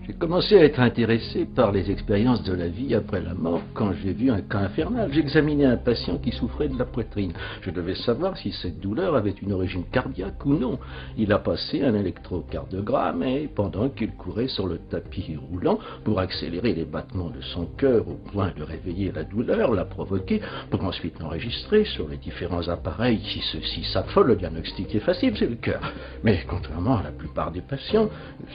J'ai commencé à être intéressé par les expériences de la vie après la mort quand j'ai vu un cas infernal. J'examinais un patient qui souffrait de la poitrine. Je devais savoir si cette douleur avait une origine cardiaque ou non. Il a passé un électrocardiogramme et pendant qu'il courait sur le tapis roulant pour accélérer les battements de son cœur au point de réveiller la douleur, l'a provoqué pour ensuite l'enregistrer sur les différents appareils. Si ceux-ci s'affolent, le diagnostic est facile, c'est le cœur. Mais contrairement à la plupart des patients,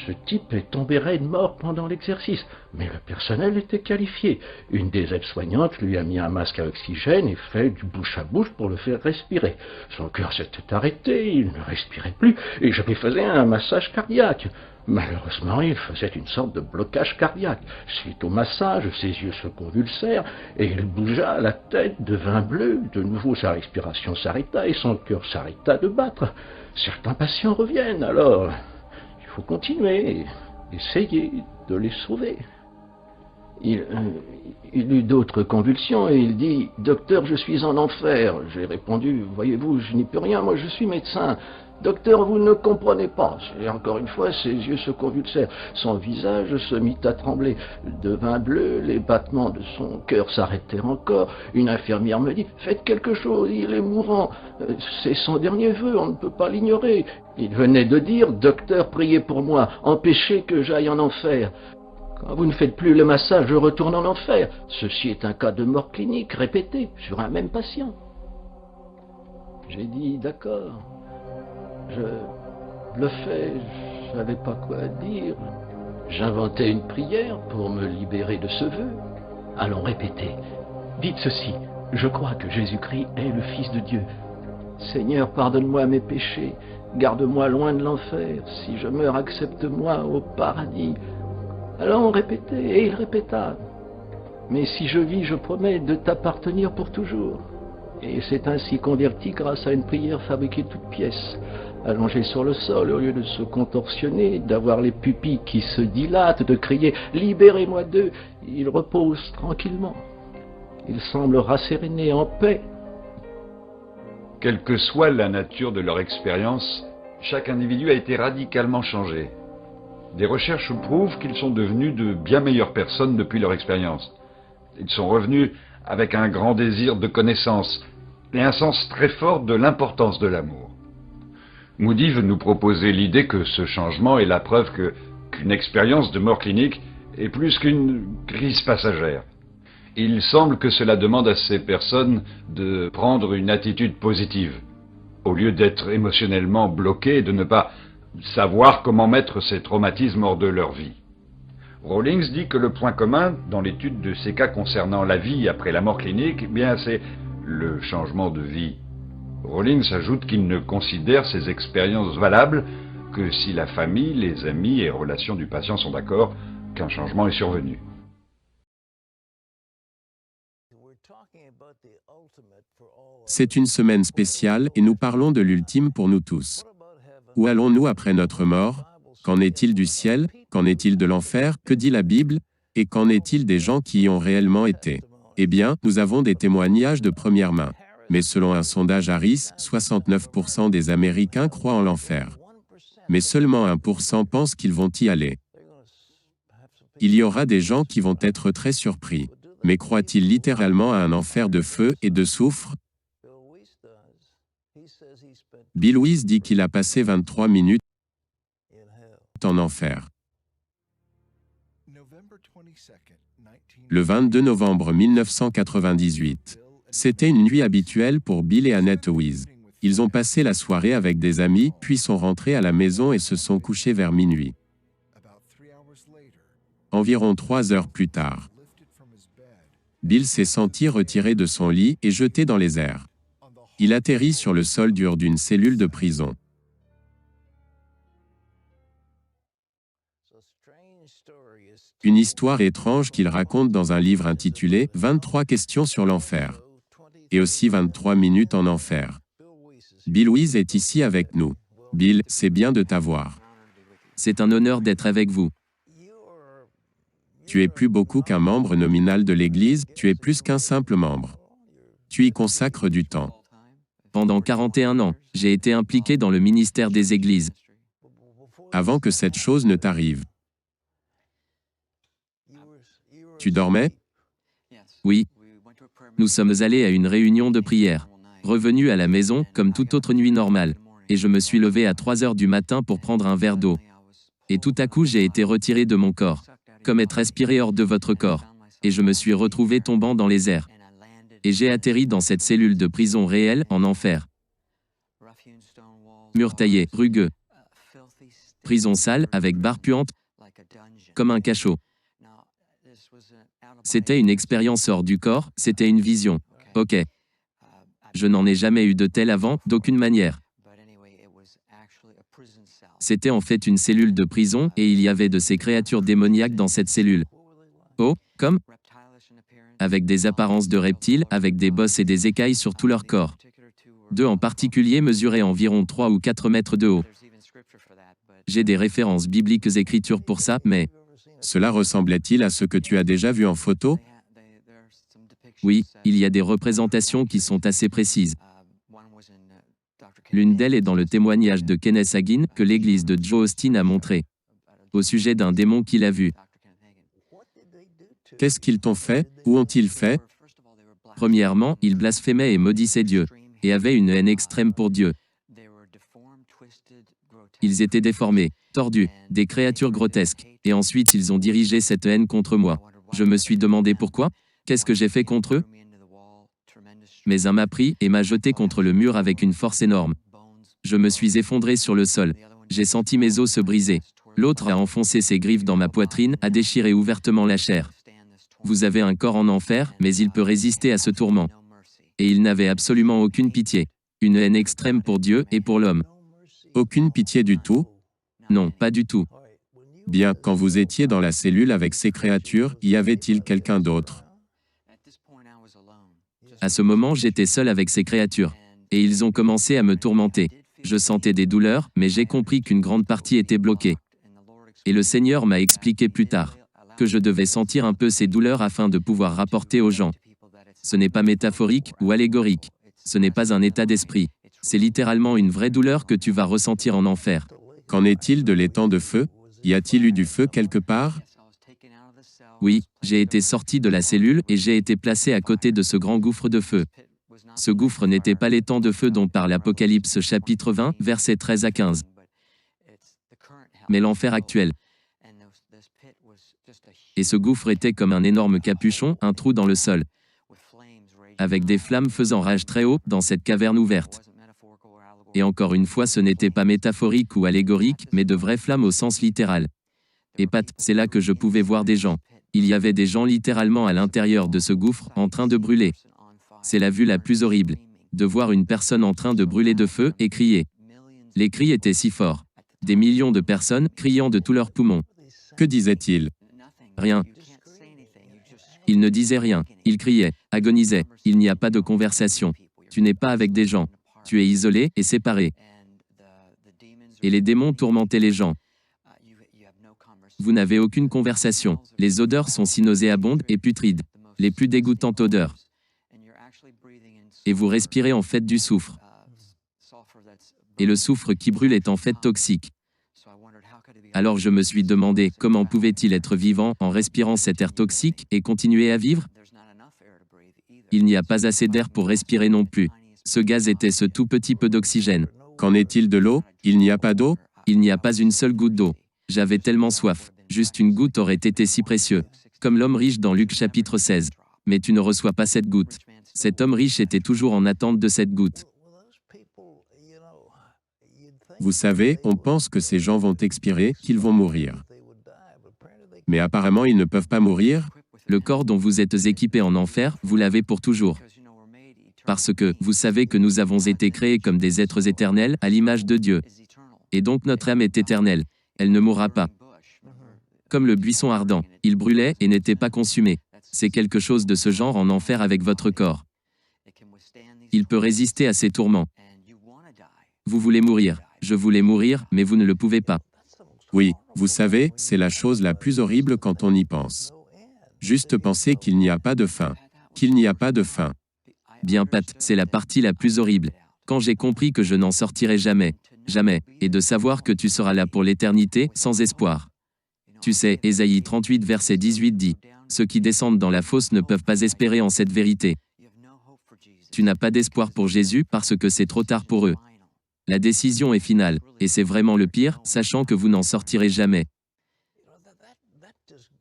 ce type est tombé raide mort pendant l'exercice, mais le personnel était qualifié. Une des aides-soignantes lui a mis un masque à oxygène et fait du bouche à bouche pour le faire respirer. Son cœur s'était arrêté, il ne respirait plus, et je lui faisais un massage cardiaque. Malheureusement, il faisait une sorte de blocage cardiaque. Suite au massage, ses yeux se convulsèrent, et il bougea la tête, devint bleu. De nouveau, sa respiration s'arrêta, et son cœur s'arrêta de battre. Certains patients reviennent, alors il faut continuer. Essayer de les sauver. Il eut d'autres convulsions et il dit « Docteur, je suis en enfer ». J'ai répondu « Voyez-vous, je n'y peux rien, moi je suis médecin ». « Docteur, vous ne comprenez pas ». Et encore une fois, ses yeux se convulsèrent. Son visage se mit à trembler. Devint bleu, les battements de son cœur s'arrêtèrent encore. Une infirmière me dit « Faites quelque chose, il est mourant. C'est son dernier vœu, on ne peut pas l'ignorer. » Il venait de dire « Docteur, priez pour moi, empêchez que j'aille en enfer. » Quand vous ne faites plus le massage, je retourne en enfer. Ceci est un cas de mort clinique répété sur un même patient. J'ai dit « D'accord. » Je bluffais, je savais pas quoi dire. J'inventais une prière pour me libérer de ce vœu. Allons répéter. Dites ceci. Je crois que Jésus-Christ est le Fils de Dieu. Seigneur, pardonne-moi mes péchés. Garde-moi loin de l'enfer. Si je meurs, accepte-moi au paradis. Allons répéter. Et il répéta. Mais si je vis, je promets de t'appartenir pour toujours. Et c'est ainsi converti grâce à une prière fabriquée toute pièce. Allongé sur le sol, au lieu de se contorsionner, d'avoir les pupilles qui se dilatent, de crier « Libérez-moi d'eux !» il repose tranquillement. Il semble rasséréné, en paix. Quelle que soit la nature de leur expérience, chaque individu a été radicalement changé. Des recherches prouvent qu'ils sont devenus de bien meilleures personnes depuis leur expérience. Ils sont revenus avec un grand désir de connaissance et un sens très fort de l'importance de l'amour. Moody veut nous proposer l'idée que ce changement est la preuve qu'une expérience de mort clinique est plus qu'une crise passagère. Il semble que cela demande à ces personnes de prendre une attitude positive, au lieu d'être émotionnellement bloquées et de ne pas savoir comment mettre ces traumatismes hors de leur vie. Rawlings dit que le point commun dans l'étude de ces cas concernant la vie après la mort clinique, eh bien c'est le changement de vie. Rawlings ajoute qu'il ne considère ces expériences valables que si la famille, les amis et relations du patient sont d'accord qu'un changement est survenu. C'est une semaine spéciale et nous parlons de l'ultime pour nous tous. Où allons-nous après notre mort? Qu'en est-il du ciel? Qu'en est-il de l'enfer? Que dit la Bible? Et qu'en est-il des gens qui y ont réellement été? Eh bien, nous avons des témoignages de première main. Mais selon un sondage Harris, 69% des Américains croient en l'enfer. Mais seulement 1% pensent qu'ils vont y aller. Il y aura des gens qui vont être très surpris. Mais croient-ils littéralement à un enfer de feu et de soufre? Bill Wiese dit qu'il a passé 23 minutes en enfer. Le 22 novembre 1998. C'était une nuit habituelle pour Bill et Annette Wiese. Ils ont passé la soirée avec des amis, puis sont rentrés à la maison et se sont couchés vers minuit. Environ 3 heures plus tard, Bill s'est senti retiré de son lit et jeté dans les airs. Il atterrit sur le sol dur d'une cellule de prison. Une histoire étrange qu'il raconte dans un livre intitulé « 23 questions sur l'enfer » et aussi 23 minutes en enfer. Bill Wiese est ici avec nous. Bill, c'est bien de t'avoir. C'est un honneur d'être avec vous. Tu es plus beaucoup qu'un membre nominal de l'Église, tu es plus qu'un simple membre. Tu y consacres du temps. Pendant 41 ans, j'ai été impliqué dans le ministère des églises. Avant que cette chose ne t'arrive. Tu dormais? Oui. Nous sommes allés à une réunion de prière. Revenu à la maison, comme toute autre nuit normale. Et je me suis levé à 3 heures du matin pour prendre un verre d'eau. Et tout à coup j'ai été retiré de mon corps. Comme être aspiré hors de votre corps. Et je me suis retrouvé tombant dans les airs. Et j'ai atterri dans cette cellule de prison réelle, en enfer. Mur taillé, rugueux. Prison sale, avec barre puante, comme un cachot. C'était une expérience hors du corps, c'était une vision. Ok. Je n'en ai jamais eu de telle avant, d'aucune manière. C'était en fait une cellule de prison, et il y avait de ces créatures démoniaques dans cette cellule. Oh, comme? Avec des apparences de reptiles, avec des bosses et des écailles sur tout leur corps. 2 en particulier mesuraient environ 3 ou 4 mètres de haut. J'ai des références bibliques écritures pour ça, mais... Cela ressemblait-il à ce que tu as déjà vu en photo? Oui, il y a des représentations qui sont assez précises. L'une d'elles est dans le témoignage de Kenneth Hagin que l'église de Joe Austin a montré, au sujet d'un démon qu'il a vu. Qu'est-ce qu'ils t'ont fait? Où ont-ils fait? Premièrement, ils blasphémaient et maudissaient Dieu, et avaient une haine extrême pour Dieu. Ils étaient déformés, tordus, des créatures grotesques, et ensuite ils ont dirigé cette haine contre moi. Je me suis demandé pourquoi? Qu'est-ce que j'ai fait contre eux? Mais un m'a pris et m'a jeté contre le mur avec une force énorme. Je me suis effondré sur le sol. J'ai senti mes os se briser. L'autre a enfoncé ses griffes dans ma poitrine, a déchiré ouvertement la chair. Vous avez un corps en enfer, mais il peut résister à ce tourment. Et il n'avait absolument aucune pitié. Une haine extrême pour Dieu et pour l'homme. Aucune pitié du tout? Non, pas du tout. Bien, quand vous étiez dans la cellule avec ces créatures, y avait-il quelqu'un d'autre? À ce moment, j'étais seul avec ces créatures. Et ils ont commencé à me tourmenter. Je sentais des douleurs, mais j'ai compris qu'une grande partie était bloquée. Et le Seigneur m'a expliqué plus tard que je devais sentir un peu ces douleurs afin de pouvoir rapporter aux gens. Ce n'est pas métaphorique ou allégorique. Ce n'est pas un état d'esprit. C'est littéralement une vraie douleur que tu vas ressentir en enfer. Qu'en est-il de l'étang de feu? Y a-t-il eu du feu quelque part? Oui, j'ai été sorti de la cellule et j'ai été placé à côté de ce grand gouffre de feu. Ce gouffre n'était pas l'étang de feu dont parle Apocalypse chapitre 20, versets 13 à 15. Mais l'enfer actuel. Et ce gouffre était comme un énorme capuchon, un trou dans le sol, avec des flammes faisant rage très haut dans cette caverne ouverte. Et encore une fois, ce n'était pas métaphorique ou allégorique, mais de vraies flammes au sens littéral. Et Pat, c'est là que je pouvais voir des gens. Il y avait des gens littéralement à l'intérieur de ce gouffre, en train de brûler. C'est la vue la plus horrible. De voir une personne en train de brûler de feu et crier. Les cris étaient si forts. Des millions de personnes criant de tous leurs poumons. Que disait-il? Rien. Ils ne disaient rien. Ils criaient, agonisaient. Il n'y a pas de conversation. Tu n'es pas avec des gens. Tu es isolé et séparé. Et les démons tourmentaient les gens. Vous n'avez aucune conversation. Les odeurs sont si nauséabondes et putrides. Les plus dégoûtantes odeurs. Et vous respirez en fait du soufre. Et le soufre qui brûle est en fait toxique. Alors je me suis demandé comment pouvait-il être vivant en respirant cet air toxique et continuer à vivre? Il n'y a pas assez d'air pour respirer non plus. Ce gaz était ce tout petit peu d'oxygène. Qu'en est-il de l'eau? Il n'y a pas d'eau? Il n'y a pas une seule goutte d'eau. J'avais tellement soif. Juste une goutte aurait été si précieux. Comme l'homme riche dans Luc chapitre 16. Mais tu ne reçois pas cette goutte. Cet homme riche était toujours en attente de cette goutte. Vous savez, on pense que ces gens vont expirer, qu'ils vont mourir. Mais apparemment, ils ne peuvent pas mourir. Le corps dont vous êtes équipé en enfer, vous l'avez pour toujours. Parce que, vous savez que nous avons été créés comme des êtres éternels, à l'image de Dieu. Et donc notre âme est éternelle. Elle ne mourra pas. Comme le buisson ardent, il brûlait et n'était pas consumé. C'est quelque chose de ce genre en enfer avec votre corps. Il peut résister à ces tourments. Vous voulez mourir. Je voulais mourir, mais vous ne le pouvez pas. Oui, vous savez, c'est la chose la plus horrible quand on y pense. Juste penser qu'il n'y a pas de fin. Qu'il n'y a pas de fin. Bien Pat, c'est la partie la plus horrible. Quand j'ai compris que je n'en sortirai jamais, jamais, et de savoir que tu seras là pour l'éternité, sans espoir. Tu sais, Ésaïe 38 verset 18 dit, Ceux qui descendent dans la fosse ne peuvent pas espérer en cette vérité. Tu n'as pas d'espoir pour Jésus parce que c'est trop tard pour eux. La décision est finale, et c'est vraiment le pire, sachant que vous n'en sortirez jamais.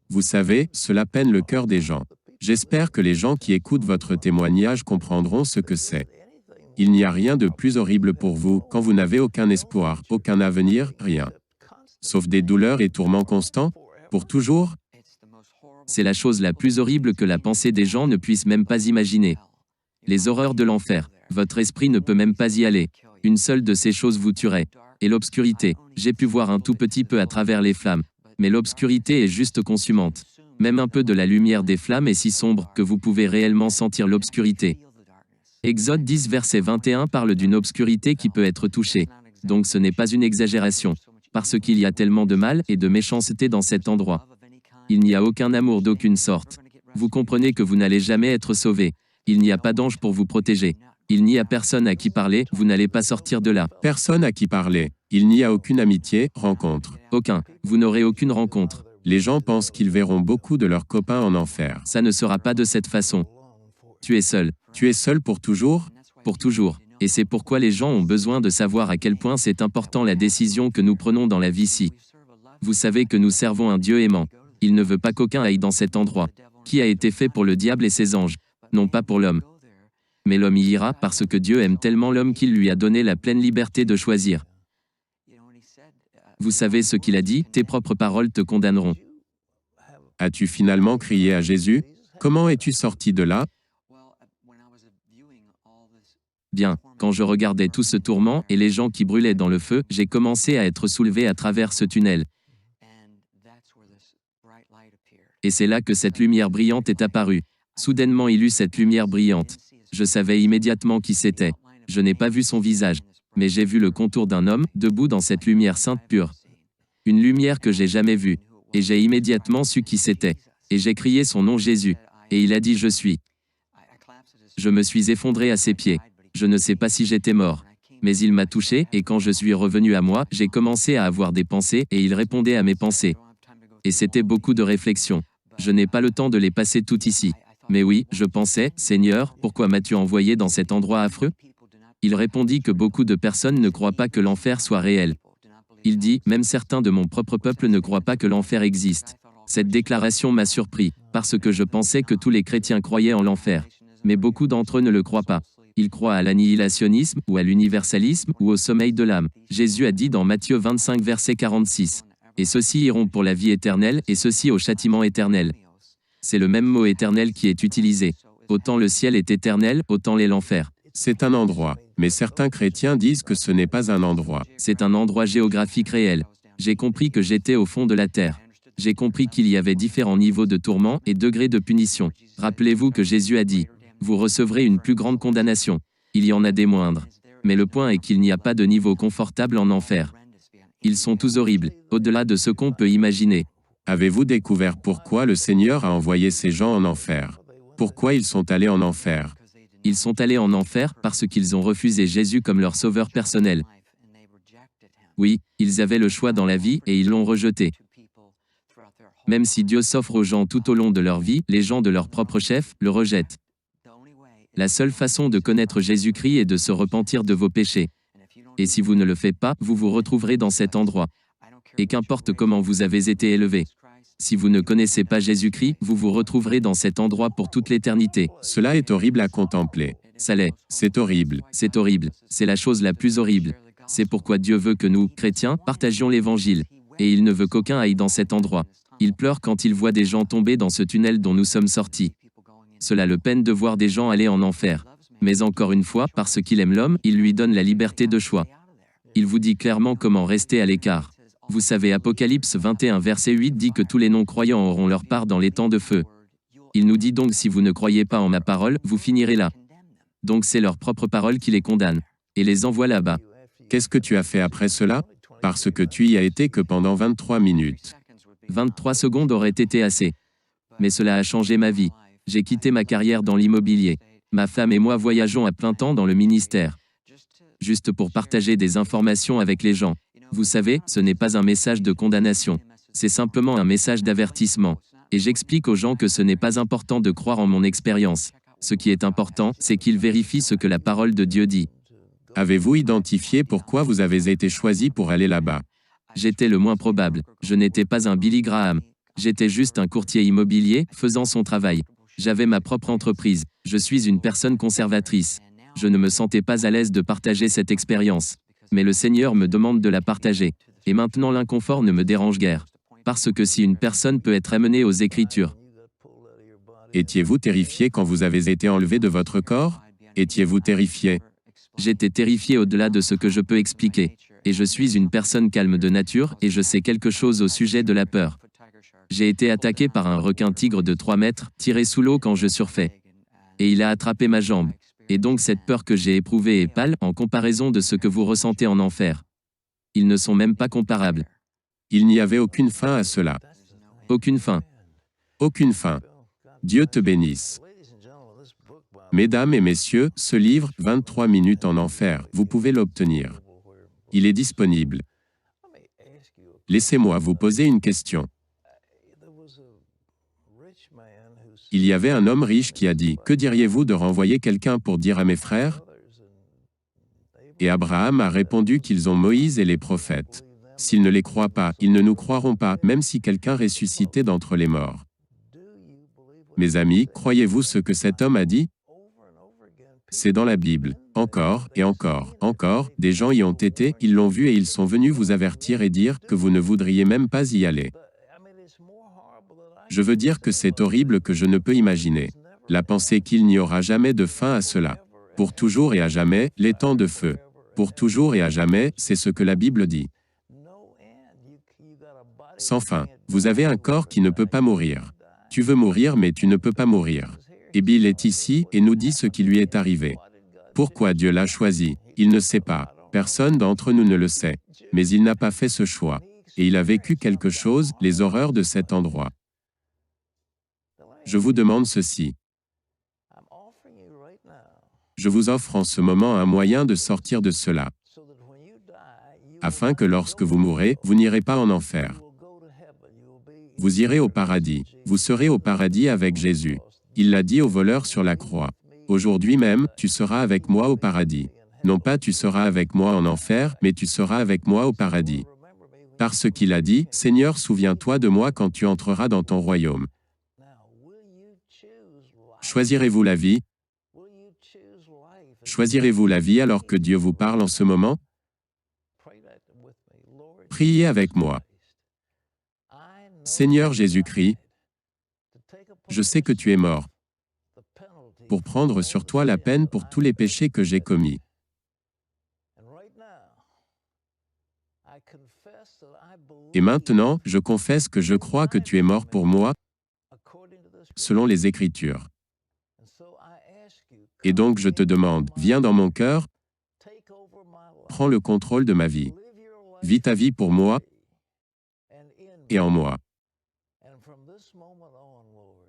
Vous savez, cela peine le cœur des gens. J'espère que les gens qui écoutent votre témoignage comprendront ce que c'est. Il n'y a rien de plus horrible pour vous quand vous n'avez aucun espoir, aucun avenir, rien. Sauf des douleurs et tourments constants, pour toujours. C'est la chose la plus horrible que la pensée des gens ne puisse même pas imaginer. Les horreurs de l'enfer, votre esprit ne peut même pas y aller. Une seule de ces choses vous tuerait. Et l'obscurité, j'ai pu voir un tout petit peu à travers les flammes. Mais l'obscurité est juste consumante. Même un peu de la lumière des flammes est si sombre que vous pouvez réellement sentir l'obscurité. Exode 10 verset 21 parle d'une obscurité qui peut être touchée. Donc ce n'est pas une exagération. Parce qu'il y a tellement de mal et de méchanceté dans cet endroit. Il n'y a aucun amour d'aucune sorte. Vous comprenez que vous n'allez jamais être sauvé. Il n'y a pas d'ange pour vous protéger. Il n'y a personne à qui parler, vous n'allez pas sortir de là. Personne à qui parler. Il n'y a aucune amitié, rencontre. Aucun. Vous n'aurez aucune rencontre. Les gens pensent qu'ils verront beaucoup de leurs copains en enfer. Ça ne sera pas de cette façon. Tu es seul. Tu es seul pour toujours? Pour toujours. Et c'est pourquoi les gens ont besoin de savoir à quel point c'est important la décision que nous prenons dans la vie-ci. Vous savez que nous servons un Dieu aimant. Il ne veut pas qu'aucun aille dans cet endroit, qui a été fait pour le diable et ses anges, non pas pour l'homme. Mais l'homme y ira parce que Dieu aime tellement l'homme qu'il lui a donné la pleine liberté de choisir. Vous savez ce qu'il a dit, tes propres paroles te condamneront. As-tu finalement crié à Jésus? Comment es-tu sorti de là? Bien, quand je regardais tout ce tourment et les gens qui brûlaient dans le feu, j'ai commencé à être soulevé à travers ce tunnel. Et c'est là que cette lumière brillante est apparue. Soudainement il eut cette lumière brillante. Je savais immédiatement qui c'était. Je n'ai pas vu son visage, mais j'ai vu le contour d'un homme, debout dans cette lumière sainte pure. Une lumière que j'ai jamais vue. Et j'ai immédiatement su qui c'était. Et j'ai crié son nom Jésus. Et il a dit je suis. Je me suis effondré à ses pieds. Je ne sais pas si j'étais mort. Mais il m'a touché, et quand je suis revenu à moi, j'ai commencé à avoir des pensées, et il répondait à mes pensées. Et c'était beaucoup de réflexions. Je n'ai pas le temps de les passer toutes ici. Mais oui, je pensais, Seigneur, pourquoi m'as-tu envoyé dans cet endroit affreux? Il répondit que beaucoup de personnes ne croient pas que l'enfer soit réel. Il dit, même certains de mon propre peuple ne croient pas que l'enfer existe. Cette déclaration m'a surpris, parce que je pensais que tous les chrétiens croyaient en l'enfer. Mais beaucoup d'entre eux ne le croient pas. Ils croient à l'annihilationnisme, ou à l'universalisme, ou au sommeil de l'âme. Jésus a dit dans Matthieu 25 verset 46. Et ceux-ci iront pour la vie éternelle, et ceux-ci au châtiment éternel. C'est le même mot éternel qui est utilisé. Autant le ciel est éternel, autant l'est l'enfer. C'est un endroit, mais certains chrétiens disent que ce n'est pas un endroit. C'est un endroit géographique réel. J'ai compris que j'étais au fond de la terre. J'ai compris qu'il y avait différents niveaux de tourment et degrés de punition. Rappelez-vous que Jésus a dit, vous recevrez une plus grande condamnation. Il y en a des moindres. Mais le point est qu'il n'y a pas de niveau confortable en enfer. Ils sont tous horribles, au-delà de ce qu'on peut imaginer. Avez-vous découvert pourquoi le Seigneur a envoyé ces gens en enfer? Pourquoi ils sont allés en enfer? Ils sont allés en enfer parce qu'ils ont refusé Jésus comme leur sauveur personnel. Oui, ils avaient le choix dans la vie et ils l'ont rejeté. Même si Dieu s'offre aux gens tout au long de leur vie, les gens de leur propre chef le rejettent. La seule façon de connaître Jésus-Christ est de se repentir de vos péchés. Et si vous ne le faites pas, vous vous retrouverez dans cet endroit. Et qu'importe comment vous avez été élevé. Si vous ne connaissez pas Jésus-Christ, vous vous retrouverez dans cet endroit pour toute l'éternité. Cela est horrible à contempler. Ça l'est. C'est horrible. C'est horrible. C'est la chose la plus horrible. C'est pourquoi Dieu veut que nous, chrétiens, partagions l'Évangile. Et il ne veut qu'aucun aille dans cet endroit. Il pleure quand il voit des gens tomber dans ce tunnel dont nous sommes sortis. Cela le peine de voir des gens aller en enfer. Mais encore une fois, parce qu'il aime l'homme, il lui donne la liberté de choix. Il vous dit clairement comment rester à l'écart. Vous savez, Apocalypse 21 verset 8 dit que tous les non-croyants auront leur part dans les temps de feu. Il nous dit donc si vous ne croyez pas en ma parole, vous finirez là. Donc c'est leur propre parole qui les condamne. Et les envoie là-bas. Qu'est-ce que tu as fait après cela? Parce que tu y as été que pendant 23 minutes. 23 secondes auraient été assez. Mais cela a changé ma vie. J'ai quitté ma carrière dans l'immobilier. Ma femme et moi voyageons à plein temps dans le ministère. Juste pour partager des informations avec les gens. Vous savez, ce n'est pas un message de condamnation. C'est simplement un message d'avertissement. Et j'explique aux gens que ce n'est pas important de croire en mon expérience. Ce qui est important, c'est qu'ils vérifient ce que la parole de Dieu dit. Avez-vous identifié pourquoi vous avez été choisi pour aller là-bas? J'étais le moins probable. Je n'étais pas un Billy Graham. J'étais juste un courtier immobilier, faisant son travail. J'avais ma propre entreprise. Je suis une personne conservatrice. Je ne me sentais pas à l'aise de partager cette expérience. Mais le Seigneur me demande de la partager. Et maintenant l'inconfort ne me dérange guère. Parce que si une personne peut être amenée aux Écritures. Étiez-vous terrifié quand vous avez été enlevé de votre corps? Étiez-vous terrifié? J'étais terrifié au-delà de ce que je peux expliquer. Et je suis une personne calme de nature et je sais quelque chose au sujet de la peur. J'ai été attaqué par un requin-tigre de 3 mètres, tiré sous l'eau quand je surfais. Et il a attrapé ma jambe. Et donc cette peur que j'ai éprouvée est pâle en comparaison de ce que vous ressentez en enfer. Ils ne sont même pas comparables. Il n'y avait aucune fin à cela. Aucune fin. Aucune fin. Dieu te bénisse. Mesdames et messieurs, ce livre, 23 minutes en enfer, vous pouvez l'obtenir. Il est disponible. Laissez-moi vous poser une question. Il y avait un homme riche qui a dit, « Que diriez-vous de renvoyer quelqu'un pour dire à mes frères ?» Et Abraham a répondu qu'ils ont Moïse et les prophètes. S'ils ne les croient pas, ils ne nous croiront pas, même si quelqu'un ressuscitait d'entre les morts. Mes amis, croyez-vous ce que cet homme a dit? C'est dans la Bible. Encore, et encore, encore, des gens y ont été, ils l'ont vu et ils sont venus vous avertir et dire que vous ne voudriez même pas y aller. Je veux dire que c'est horrible que je ne peux imaginer. La pensée qu'il n'y aura jamais de fin à cela. Pour toujours et à jamais, les temps de feu. Pour toujours et à jamais, c'est ce que la Bible dit. Sans fin. Vous avez un corps qui ne peut pas mourir. Tu veux mourir mais tu ne peux pas mourir. Et Bill est ici et nous dit ce qui lui est arrivé. Pourquoi Dieu l'a choisi? Il ne sait pas. Personne d'entre nous ne le sait. Mais il n'a pas fait ce choix. Et il a vécu quelque chose, les horreurs de cet endroit. Je vous demande ceci. Je vous offre en ce moment un moyen de sortir de cela, afin que lorsque vous mourrez, vous n'irez pas en enfer. Vous irez au paradis. Vous serez au paradis avec Jésus. Il l'a dit au voleur sur la croix. Aujourd'hui même, tu seras avec moi au paradis. Non pas tu seras avec moi en enfer, mais tu seras avec moi au paradis. Parce qu'il a dit, Seigneur, souviens-toi de moi quand tu entreras dans ton royaume. Choisirez-vous la vie? Choisirez-vous la vie alors que Dieu vous parle en ce moment? Priez avec moi. Seigneur Jésus-Christ, je sais que tu es mort pour prendre sur toi la peine pour tous les péchés que j'ai commis. Et maintenant, je confesse que je crois que tu es mort pour moi, selon les Écritures. Et donc je te demande, viens dans mon cœur, prends le contrôle de ma vie. Vis ta vie pour moi et en moi.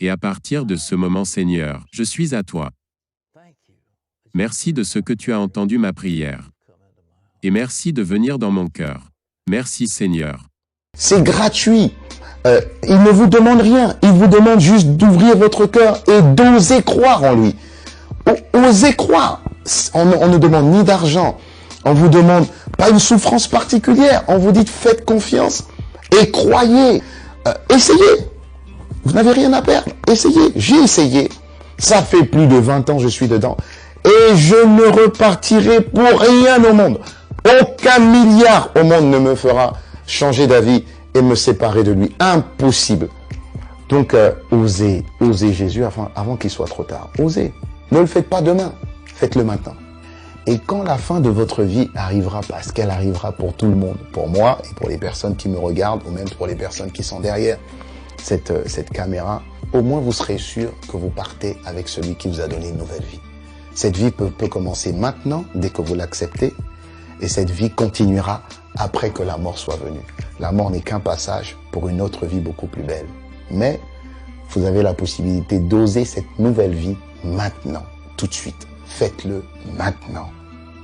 Et à partir de ce moment, Seigneur, je suis à toi. Merci de ce que tu as entendu ma prière. Et merci de venir dans mon cœur. Merci Seigneur. C'est gratuit. Il ne vous demande rien. Il vous demande juste d'ouvrir votre cœur et d'oser croire en lui. Osez croire. On ne demande ni d'argent. On vous demande pas une souffrance particulière. On vous dit faites confiance et croyez. Essayez. Vous n'avez rien à perdre. Essayez. J'ai essayé. Ça fait plus de 20 ans que je suis dedans. Et je ne repartirai pour rien au monde. Aucun milliard au monde ne me fera changer d'avis et me séparer de lui. Impossible. Donc, osez Jésus avant qu'il soit trop tard. Osez. Ne le faites pas demain. Faites-le maintenant. Et quand la fin de votre vie arrivera, parce qu'elle arrivera pour tout le monde, pour moi et pour les personnes qui me regardent, ou même pour les personnes qui sont derrière cette caméra, au moins vous serez sûr que vous partez avec celui qui vous a donné une nouvelle vie. Cette vie peut commencer maintenant, dès que vous l'acceptez, et cette vie continuera après que la mort soit venue. La mort n'est qu'un passage pour une autre vie beaucoup plus belle. Mais vous avez la possibilité d'oser cette nouvelle vie maintenant, tout de suite. Faites-le maintenant,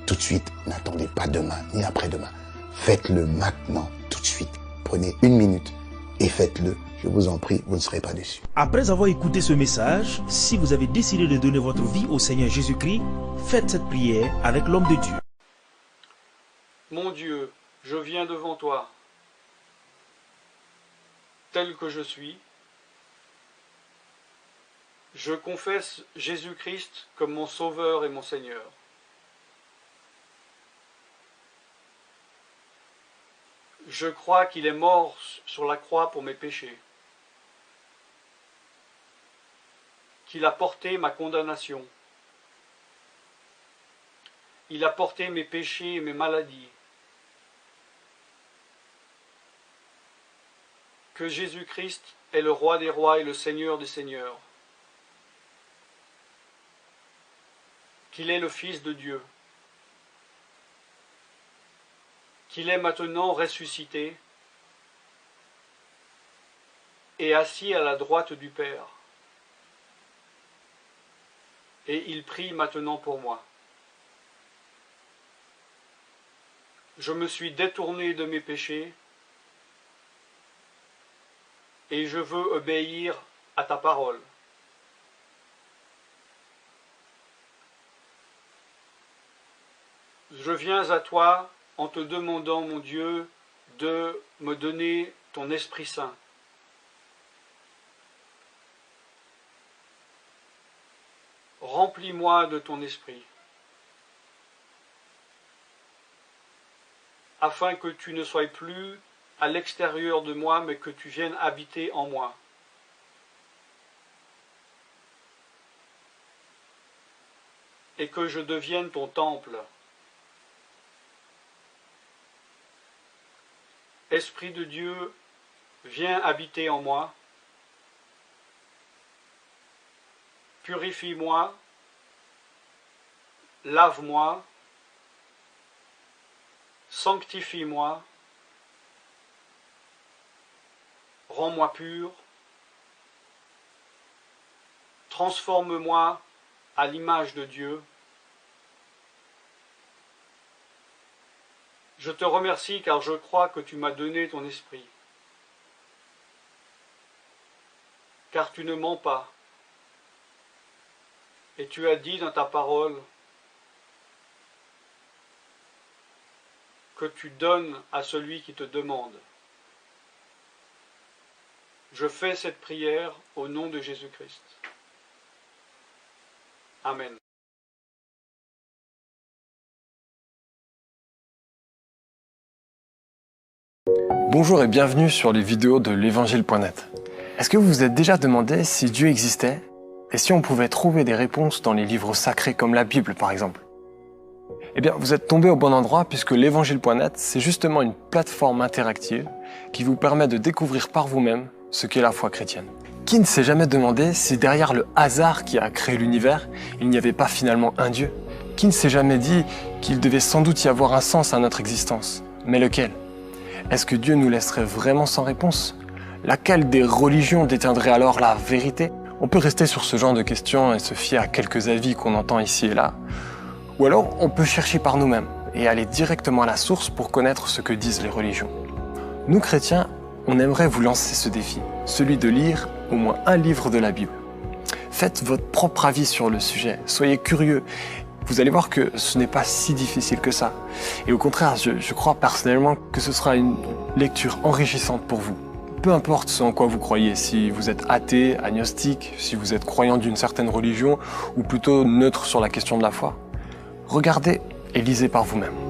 tout de suite. N'attendez pas demain, ni après-demain. Faites-le maintenant, tout de suite. Prenez 1 minute et faites-le. Je vous en prie, vous ne serez pas déçus. Après avoir écouté ce message, si vous avez décidé de donner votre vie au Seigneur Jésus-Christ, faites cette prière avec l'homme de Dieu. Mon Dieu, je viens devant toi, tel que je suis. Je confesse Jésus-Christ comme mon Sauveur et mon Seigneur. Je crois qu'il est mort sur la croix pour mes péchés, qu'il a porté ma condamnation, il a porté mes péchés et mes maladies, que Jésus-Christ est le Roi des rois et le Seigneur des seigneurs, qu'il est le Fils de Dieu, qu'il est maintenant ressuscité et assis à la droite du Père. Et il prie maintenant pour moi. Je me suis détourné de mes péchés et je veux obéir à ta parole. Je viens à toi en te demandant, mon Dieu, de me donner ton Esprit Saint. Remplis-moi de ton Esprit, afin que tu ne sois plus à l'extérieur de moi, mais que tu viennes habiter en moi. Et que je devienne ton temple. Esprit de Dieu, viens habiter en moi, purifie-moi, lave-moi, sanctifie-moi, rends-moi pur, transforme-moi à l'image de Dieu. Je te remercie car je crois que tu m'as donné ton esprit. Car tu ne mens pas. Et tu as dit dans ta parole que tu donnes à celui qui te demande. Je fais cette prière au nom de Jésus-Christ. Amen. Bonjour et bienvenue sur les vidéos de l'évangile.net. Est-ce que vous vous êtes déjà demandé si Dieu existait et si on pouvait trouver des réponses dans les livres sacrés comme la Bible par exemple? Eh bien, vous êtes tombé au bon endroit puisque l'évangile.net, c'est justement une plateforme interactive qui vous permet de découvrir par vous-même ce qu'est la foi chrétienne. Qui ne s'est jamais demandé si derrière le hasard qui a créé l'univers, il n'y avait pas finalement un Dieu? Qui ne s'est jamais dit qu'il devait sans doute y avoir un sens à notre existence? Mais lequel? Est-ce que Dieu nous laisserait vraiment sans réponse? Laquelle des religions détiendrait alors la vérité? On peut rester sur ce genre de questions et se fier à quelques avis qu'on entend ici et là. Ou alors, on peut chercher par nous-mêmes et aller directement à la source pour connaître ce que disent les religions. Nous, chrétiens, on aimerait vous lancer ce défi, celui de lire au moins un livre de la Bible. Faites votre propre avis sur le sujet, soyez curieux. Vous allez voir que ce n'est pas si difficile que ça. Et au contraire, je crois personnellement que ce sera une lecture enrichissante pour vous. Peu importe ce en quoi vous croyez, si vous êtes athée, agnostique, si vous êtes croyant d'une certaine religion, ou plutôt neutre sur la question de la foi. Regardez et lisez par vous-même.